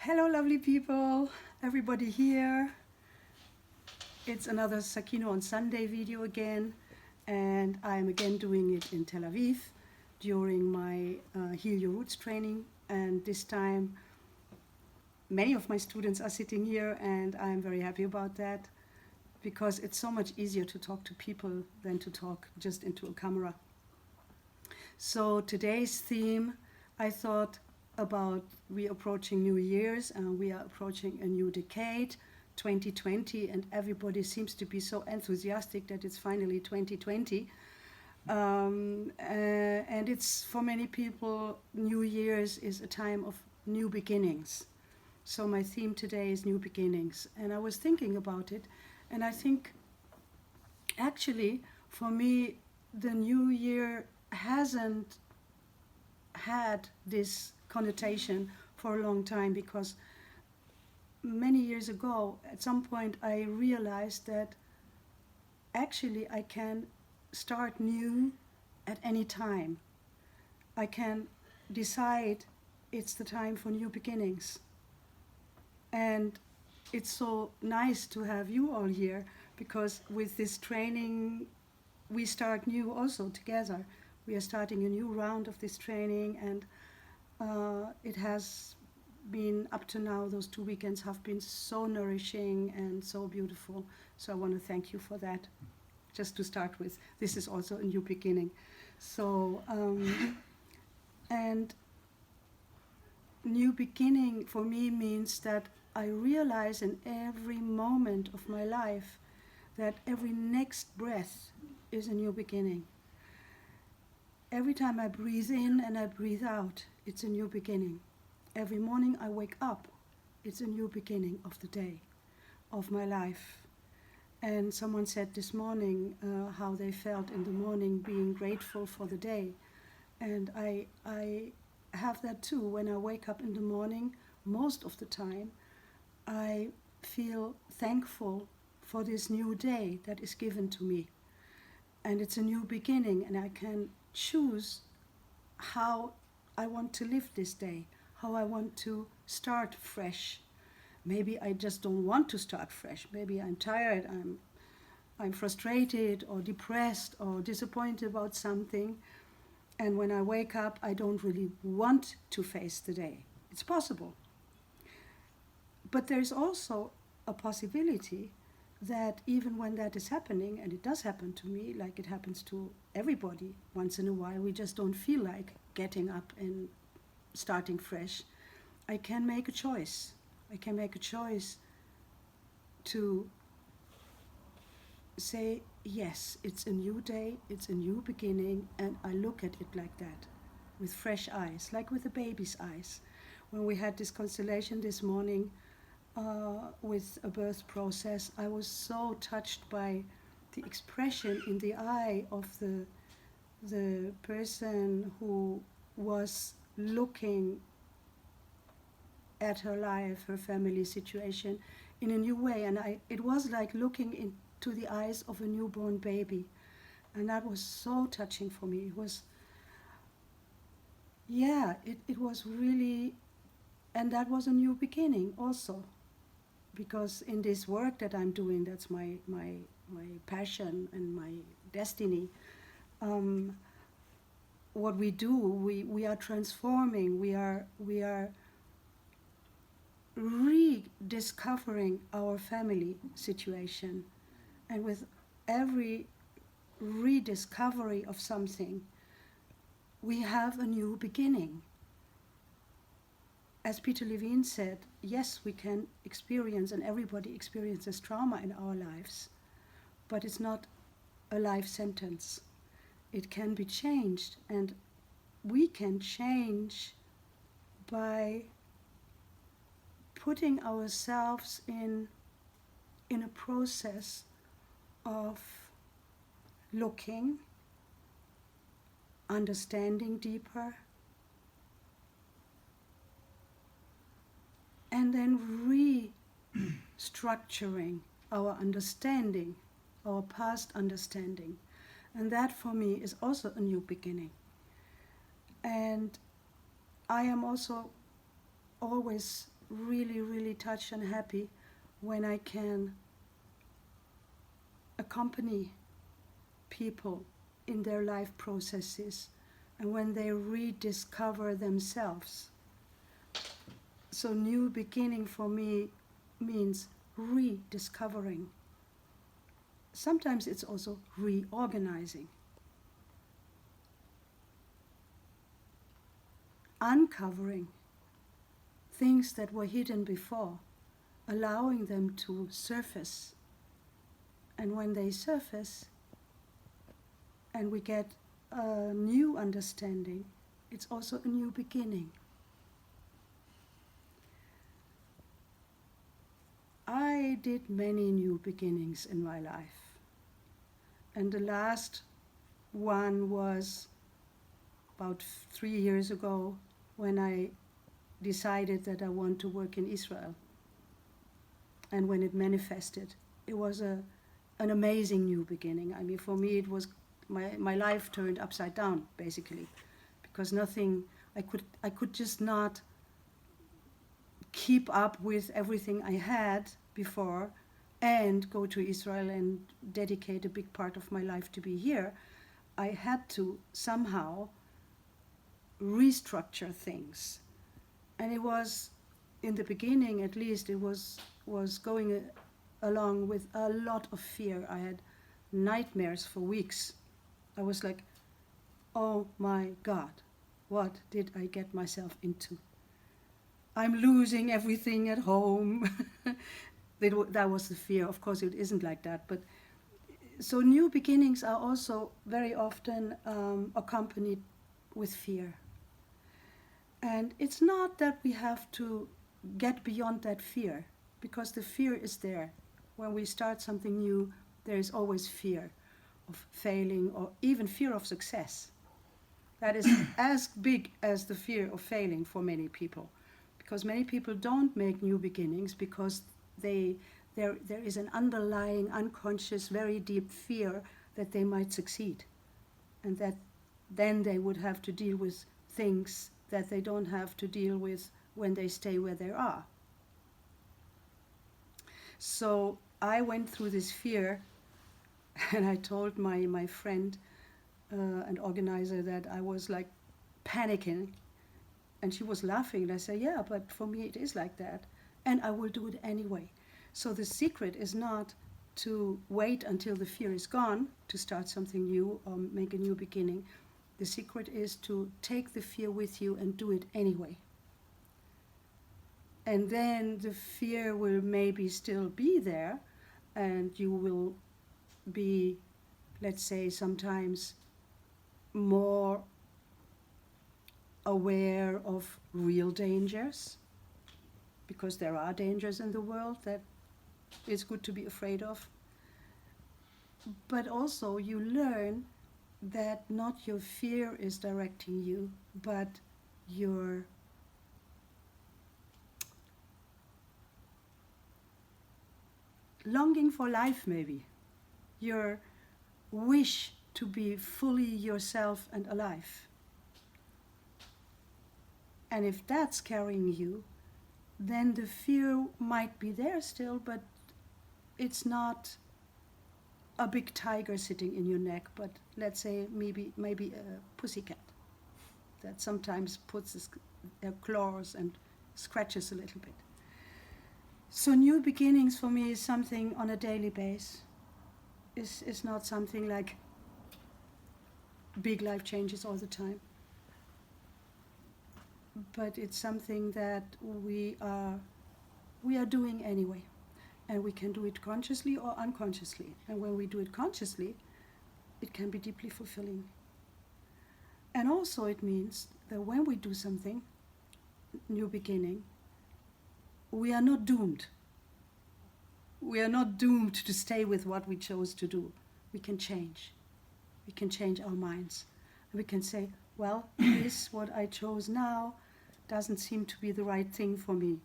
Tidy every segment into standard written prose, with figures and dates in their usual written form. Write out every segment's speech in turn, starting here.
Hello lovely people, everybody here. It's another Sakino on Sunday video again, and I'm again doing it in Tel Aviv during my Heal Your Roots training, and this time many of my students are sitting here and I'm very happy about that because it's so much easier to talk to people than to talk just into a camera. So today's theme, I thought about, we are approaching New Year's and we are approaching a new decade, 2020, and everybody seems to be so enthusiastic that it's finally 2020. And it's, for many people, New Year's is a time of new beginnings. So my theme today is new beginnings. And I was thinking about it, and I think actually for me the new year hasn't had this connotation for a long time, because many years ago at some point I realized that actually I can start new at any time. I can decide it's the time for new beginnings. And it's so nice to have you all here, because with this training we start new also together. We are starting a new round of this training, and it has been, up to now, those 2 weekends have been so nourishing and so beautiful. So I want to thank you for that. Just to start with, this is also a new beginning. So, and new beginning for me means that I realize in every moment of my life that every next breath is a new beginning. Every time I breathe in and I breathe out, it's a new beginning. Every morning I wake up, it's a new beginning of the day, of my life. And someone said this morning how they felt in the morning, being grateful for the day. And I have that too. When I wake up in the morning, most of the time, I feel thankful for this new day that is given to me. And it's a new beginning, and I can choose how I want to live this day, how I want to start fresh. Maybe I just don't want to start fresh. Maybe I'm tired, I'm frustrated or depressed or disappointed about something. And when I wake up, I don't really want to face the day. It's possible. But there's also a possibility that even when that is happening, and it does happen to me, like it happens to everybody once in a while, we just don't feel like getting up and starting fresh, I can make a choice. I can make a choice to say, yes, it's a new day, it's a new beginning, and I look at it like that, with fresh eyes, like with a baby's eyes. When we had this constellation this morning with a birth process, I was so touched by the expression in the eye of the person who was looking at her life, her family situation in a new way. And it was like looking into the eyes of a newborn baby. And that was so touching for me. It was, yeah, it was really, and that was a new beginning also. Because in this work that I'm doing, that's my passion and my destiny. What we do, we are transforming, we are rediscovering our family situation. And with every rediscovery of something, we have a new beginning. As Peter Levine said, yes, we can experience, and everybody experiences trauma in our lives, but it's not a life sentence. It can be changed, and we can change by putting ourselves in a process of looking, understanding deeper, and then restructuring our understanding, our past understanding. And that for me is also a new beginning. And I am also always really, really touched and happy when I can accompany people in their life processes and when they rediscover themselves. So new beginning for me means rediscovering. Sometimes it's also reorganizing, uncovering things that were hidden before, allowing them to surface. And when they surface and we get a new understanding, it's also a new beginning. I did many new beginnings in my life. And the last one was about 3 years ago when I decided that I want to work in Israel. And when it manifested, it was an amazing new beginning. I mean, for me, it was my life turned upside down, basically, because nothing, I could just not keep up with everything I had before and go to Israel and dedicate a big part of my life to be here. I had to somehow restructure things. And it was, in the beginning at least, it was going along with a lot of fear. I had nightmares for weeks. I was like, oh my God, what did I get myself into? I'm losing everything at home. That was the fear. Of course, it isn't like that. But so new beginnings are also very often accompanied with fear. And it's not that we have to get beyond that fear, because the fear is there. When we start something new, there is always fear of failing or even fear of success. That is as big as the fear of failing for many people, because many people don't make new beginnings because there is an underlying, unconscious, very deep fear that they might succeed, and that then they would have to deal with things that they don't have to deal with when they stay where they are. So I went through this fear, and I told my friend and organizer that I was like panicking, and she was laughing, and I said, yeah, but for me it is like that, and I will do it anyway. So the secret is not to wait until the fear is gone to start something new or make a new beginning. The secret is to take the fear with you and do it anyway. And then the fear will maybe still be there, and you will be, let's say, sometimes more aware of real dangers, because there are dangers in the world that it's good to be afraid of. But also you learn that not your fear is directing you, but your longing for life, maybe your wish to be fully yourself and alive. And if that's carrying you, then the fear might be there still, but it's not a big tiger sitting in your neck, but let's say maybe a pussycat that sometimes puts their claws and scratches a little bit. So new beginnings for me is something on a daily basis. It's not something like big life changes all the time, but it's something that we are doing anyway. And we can do it consciously or unconsciously. And when we do it consciously, it can be deeply fulfilling. And also it means that when we do something, new beginning, we are not doomed. We are not doomed to stay with what we chose to do. We can change. We can change our minds. And we can say, well, this, what I chose now, doesn't seem to be the right thing for me.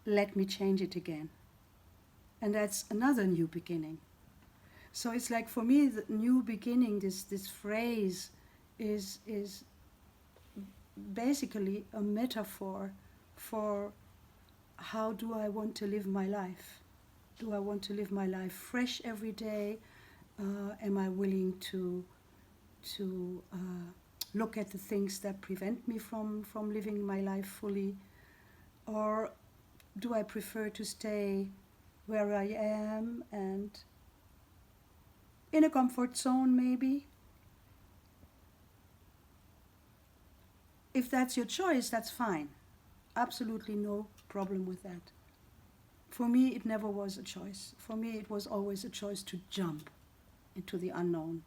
Let me change it again. And that's another new beginning. So it's like, for me, the new beginning, this phrase is basically a metaphor for how do I want to live my life? Do I want to live my life fresh every day? Am I willing to look at the things that prevent me from living my life fully? Or do I prefer to stay where I am and in a comfort zone maybe? If that's your choice, that's fine. Absolutely no problem with that. For me, it never was a choice. For me, it was always a choice to jump into the unknown.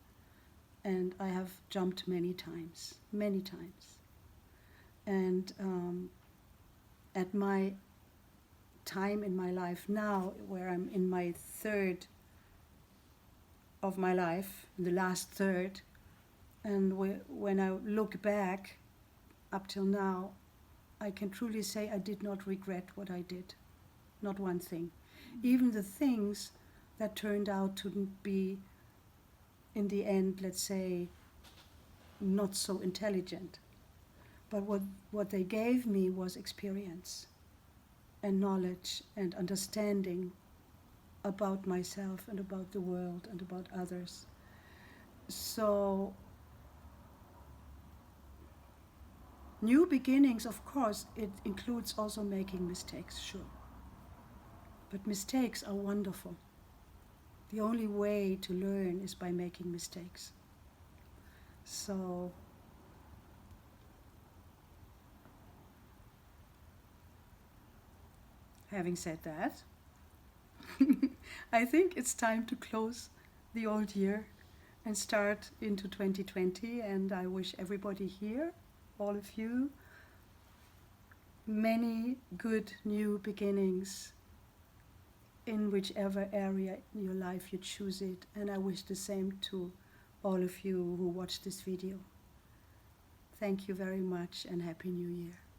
And I have jumped many times, many times. And at my time in my life now, where I'm in my third of my life, the last third, and when I look back up till now, I can truly say I did not regret what I did. Not one thing. Even the things that turned out to be, in the end, let's say, not so intelligent. But what they gave me was experience and knowledge and understanding about myself and about the world and about others. So, new beginnings, of course, it includes also making mistakes, sure. But mistakes are wonderful. The only way to learn is by making mistakes. So, having said that, I think it's time to close the old year and start into 2020. And I wish everybody here, all of you, many good new beginnings in whichever area in your life you choose it. And I wish the same to all of you who watch this video. Thank you very much and Happy New Year.